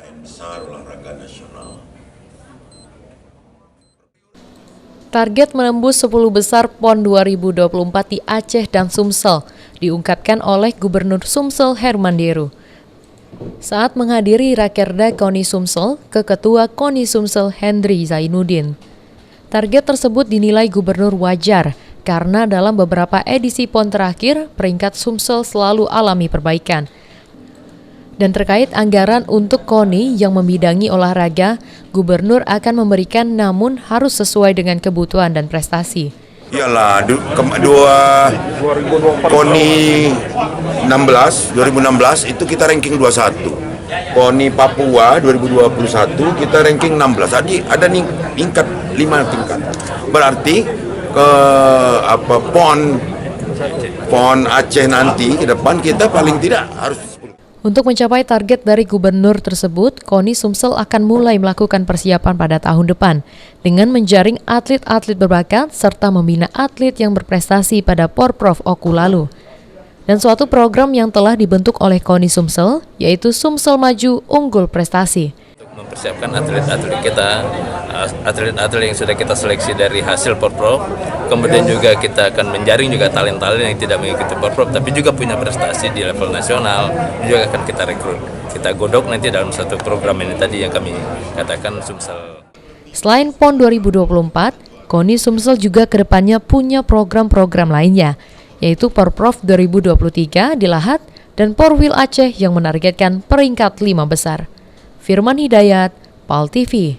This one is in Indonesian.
Besar olahraga nasional. Target menembus 10 besar PON 2024 di Aceh dan Sumsel diungkapkan oleh Gubernur Sumsel Herman Deru saat menghadiri Rakerda KONI Sumsel ke Ketua KONI Sumsel Hendri Zainuddin. Target tersebut dinilai Gubernur wajar karena dalam beberapa edisi PON terakhir peringkat Sumsel selalu alami perbaikan. Dan terkait anggaran untuk KONI yang membidangi olahraga, Gubernur akan memberikan namun harus sesuai dengan kebutuhan dan prestasi. Iyalah, KONI 2016 itu kita ranking 21. KONI Papua 2021 kita ranking 16. Jadi ada tingkat 5 tingkat. Berarti PON Aceh nanti ke depan kita paling tidak harus. Untuk mencapai target dari gubernur tersebut, KONI Sumsel akan mulai melakukan persiapan pada tahun depan dengan menjaring atlet-atlet berbakat serta membina atlet yang berprestasi pada Porprov Oku lalu. Dan suatu program yang telah dibentuk oleh KONI Sumsel, yaitu Sumsel Maju Unggul Prestasi. Mempersiapkan atlet-atlet kita, atlet-atlet yang sudah kita seleksi dari hasil Porprov, kemudian juga kita akan menjaring juga talent-talent yang tidak mengikuti Porprov tapi juga punya prestasi di level nasional, juga akan kita rekrut. Kita godok nanti dalam satu program ini tadi yang kami katakan Sumsel. Selain PON 2024, KONI Sumsel juga kedepannya punya program-program lainnya, yaitu Porprov 2023 di Lahat dan Porwil Aceh yang menargetkan peringkat 5 besar. Firman Hidayat, PAL TV.